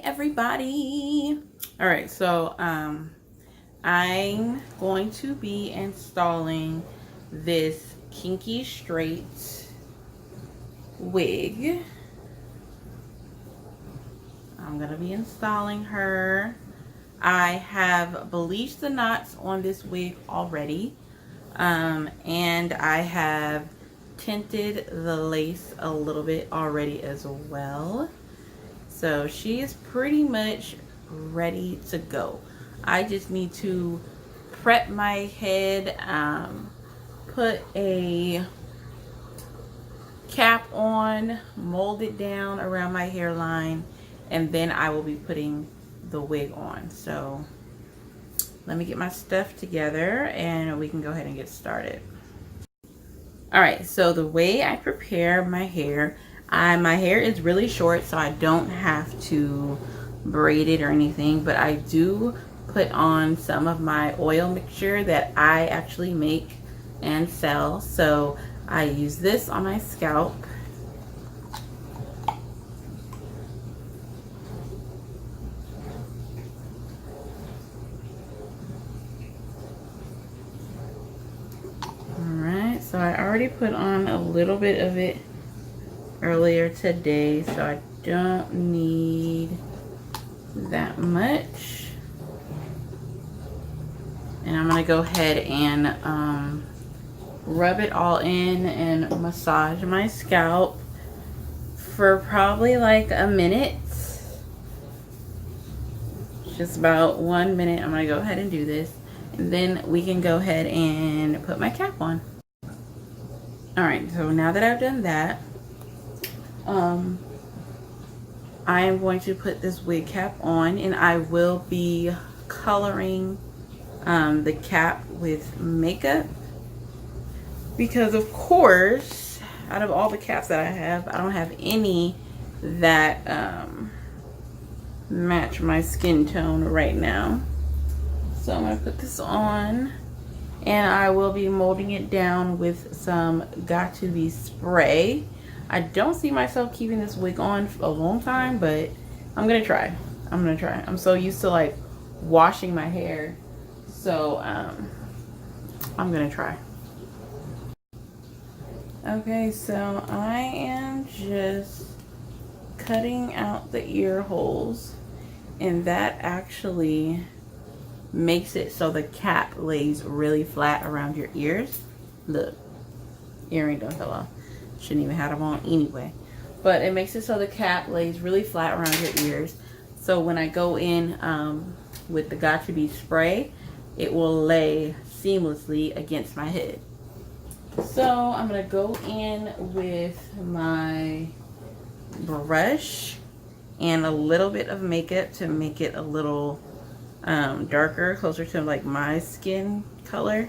everybody. All right, so I'm going to be installing this Kinky straight wig. I'm gonna be installing her. I have bleached the knots on this wig already, and I have tinted the lace a little bit already as well. So she is pretty much ready to go. I just need to prep my head, put a cap on, mold it down around my hairline, and then I will be putting the wig on. So let me get my stuff together and we can go ahead and get started. All right, so the way I prepare my hair, my hair is really short, so I don't have to braid it or anything, but I do put on some of my oil mixture that I actually make and sell. So I use this on my scalp. Alright, so I already put on a little bit of it earlier today, so I don't need that much. And I'm going to go ahead and rub it all in and massage my scalp for probably like a minute. Just about 1 minute. I'm going to go ahead and do this. And then we can go ahead and put my cap on. Alright, so now that I've done that, I am going to put this wig cap on, and I will be coloring the cap with makeup, because of course, out of all the caps that I have, I don't have any that match my skin tone right now. So I'm going to put this on, and I will be molding it down with some Got2b spray. I don't see myself keeping this wig on for a long time, but I'm gonna try. I'm so used to like washing my hair, so I'm gonna try. Okay, so I am just cutting out the ear holes, and that actually makes it so the cap lays really flat around your ears. Look, earring done fell off. Shouldn't even have them on anyway, but it makes it so the cap lays really flat around your ears. So when I go in with the Got2b spray, it will lay seamlessly against my head. So I'm gonna go in with my brush and a little bit of makeup to make it a little darker, closer to like my skin color.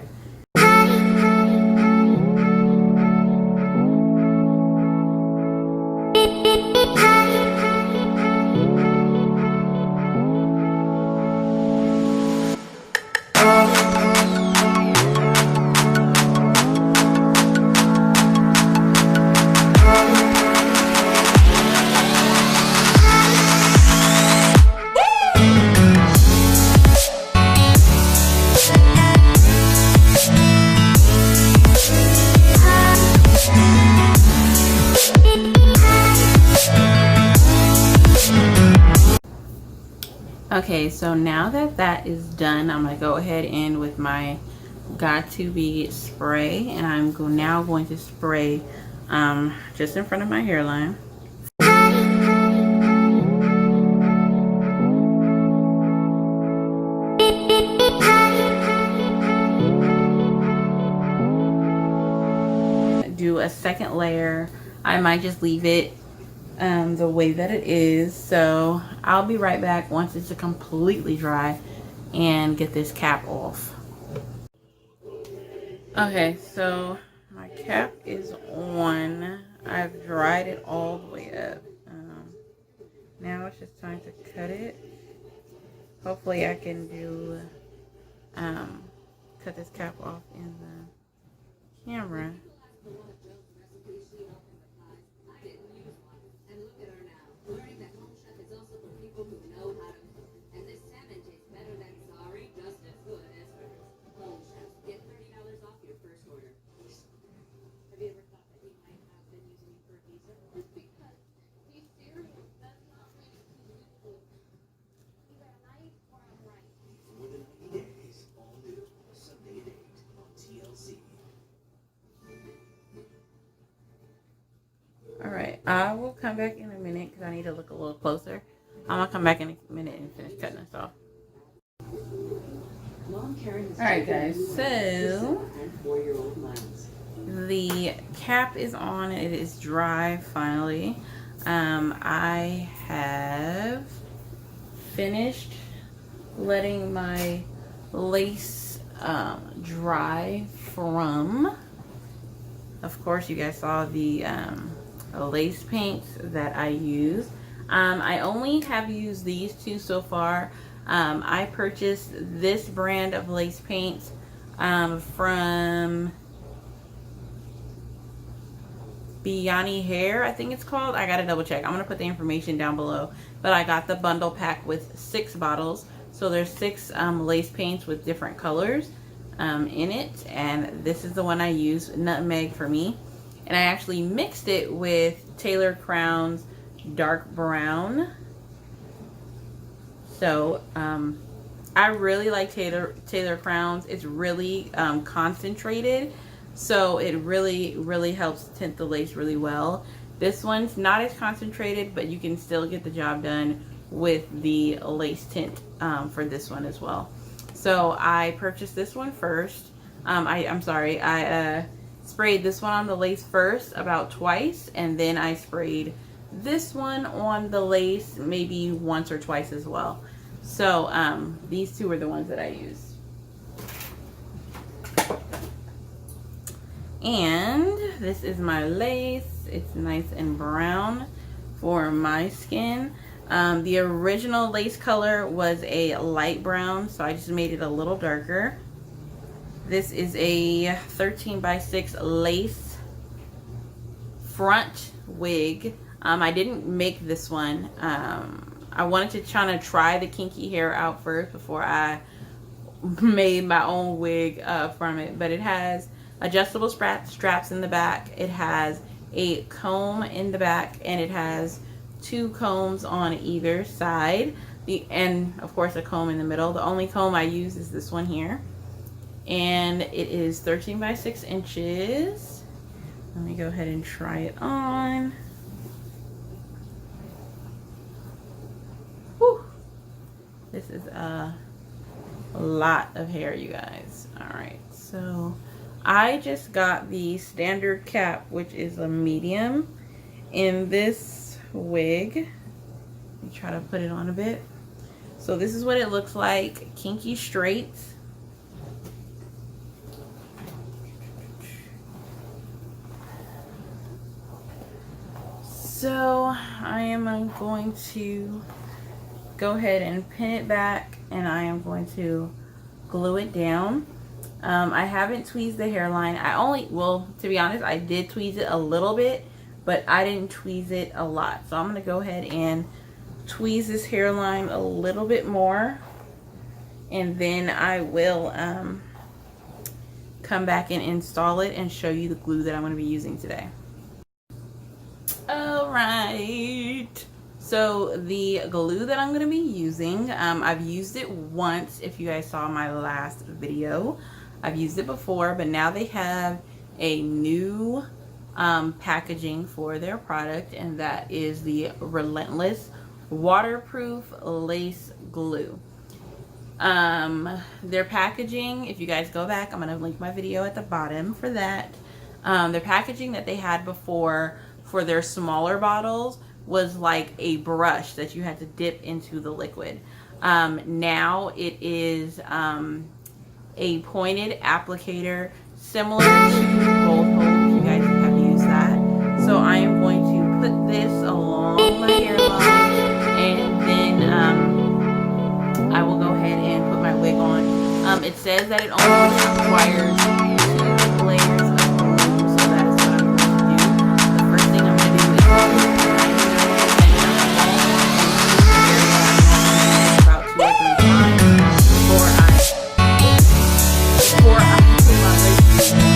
Okay, so now that that is done, I'm going to go ahead in with my Got2b spray, and I'm now going to spray just in front of my hairline. Do a second layer. I might just leave it the way that it is. So I'll be right back once it's completely dry and get this cap off. Okay, so my cap is on. I've dried it all the way up. Now it's just time to cut it. Hopefully I can do cut this cap off in the camera. I will come back in a minute because I need to look a little closer. I'm gonna come back in a minute and finish cutting this off. Alright guys, so the cap is on. It is dry finally. I have finished letting my lace dry from, of course you guys saw the lace paints that I use. I only have used these two so far. I purchased this brand of lace paints from Biani Hair, I think it's called. I gotta double check. I'm gonna put the information down below. But I got the bundle pack with 6 bottles. So there's 6 lace paints with different colors in it. And this is the one I use, Nutmeg for me. And I actually mixed it with Tailored Crowns Dark Brown. So I really like Tailored Crowns. It's really concentrated. So it really helps tint the lace really well. This one's not as concentrated, but you can still get the job done with the lace tint for this one as well. So I purchased this one first. I'm sorry, I sprayed this one on the lace first about twice, and then I sprayed this one on the lace maybe once or twice as well. So these two are the ones that I used. And this is my lace. It's nice and brown for my skin. The original lace color was a light brown, so I just made it a little darker. This is a 13x6 lace front wig. I didn't make this one. I wanted to kind of try the kinky hair out first before I made my own wig from it. But it has adjustable straps in the back. It has a comb in the back, and it has 2 combs on either side. And of course a comb in the middle. The only comb I use is this one here. And it is 13x6 inches. Let me go ahead and try it on. Whew. This is a lot of hair, you guys. Alright, so I just got the standard cap, which is a medium, in this wig. Let me try to put it on a bit. So this is what it looks like, kinky straight. So I am going to go ahead and pin it back, and I am going to glue it down. I haven't tweezed the hairline. Well, to be honest, I did tweeze it a little bit, but I didn't tweeze it a lot. So I'm going to go ahead and tweeze this hairline a little bit more, and then I will come back and install it and show you the glue that I'm going to be using today. Alright, so the glue that I'm going to be using, I've used it once. If you guys saw my last video, I've used it before, but now they have a new packaging for their product, and that is the Relentless Waterproof Lace Glue. Their packaging, if you guys go back, I'm going to link my video at the bottom for that. Their packaging that they had before for their smaller bottles was like a brush that you had to dip into the liquid. Now it is a pointed applicator similar to Gold Hope. You guys have used that. So I am going to put this along my hairline, and then I will go ahead and put my wig on. It says that it only requires 2 layers of glue, so that is what I'm going to do. The first thing I'm going to do is about 2 or 3 times before I put my lace glue.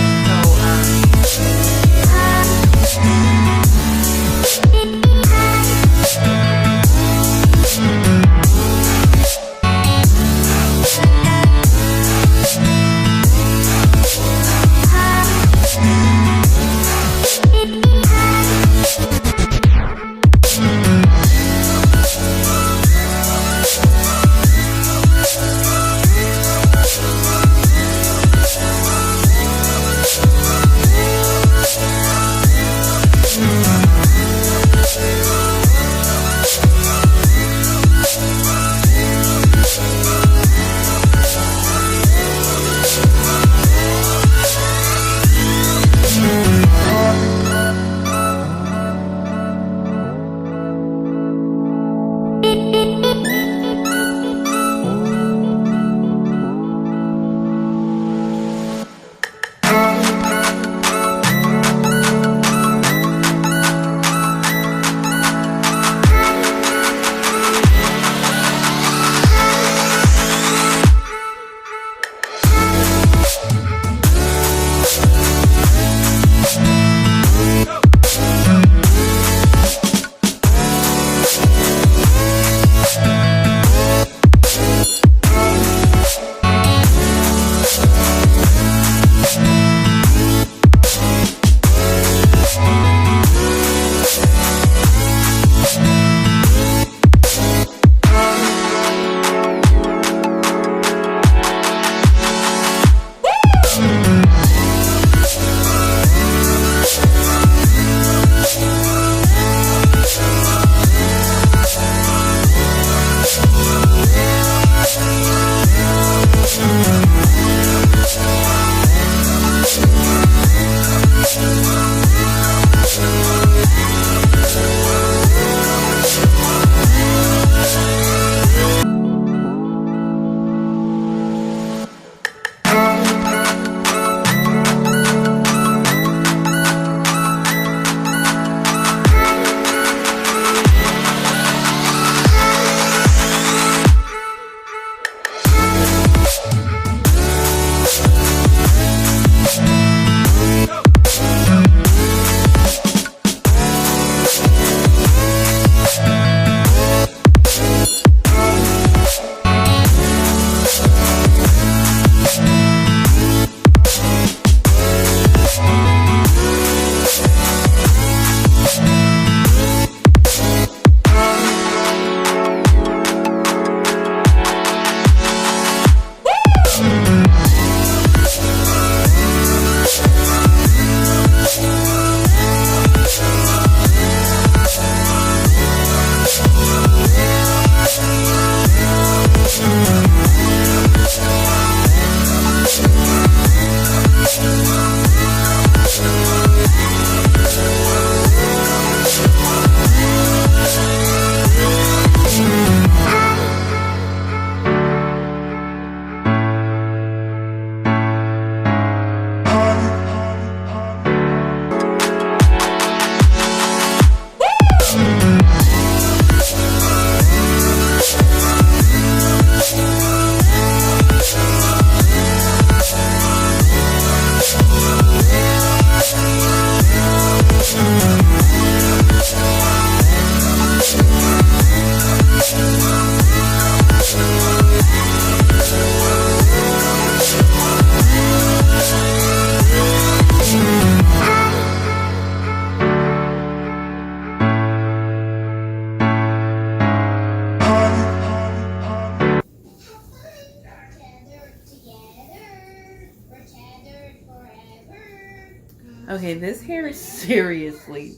Okay, this hair seriously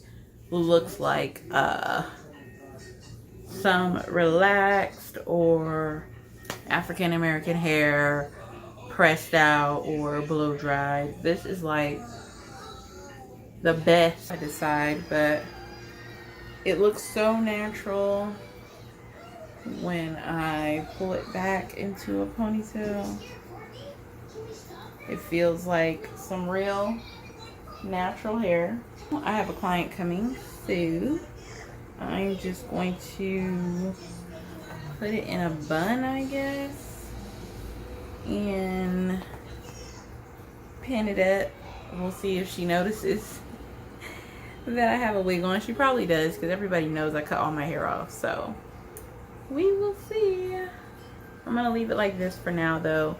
looks like some relaxed or African American hair pressed out or blow dried. This is like the best I decide, but it looks so natural when I pull it back into a ponytail. It feels like some real natural hair. I have a client coming soon. I'm just going to put it in a bun, I guess, and pin it up. We'll see if she notices that I have a wig on. She probably does, because everybody knows I cut all my hair off, so we will see. I'm gonna leave it like this for now though.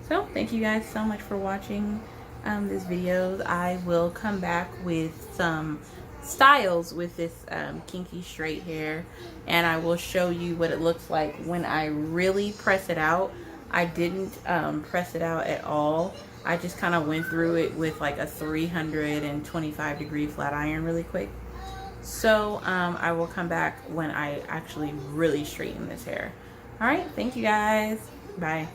So thank you guys so much for watching this video. I will come back with some styles with this kinky straight hair, and I will show you what it looks like when I really press it out. I didn't press it out at all. I just kind of went through it with like a 325-degree flat iron really quick. So I will come back when I actually really straighten this hair. All right, thank you guys. Bye.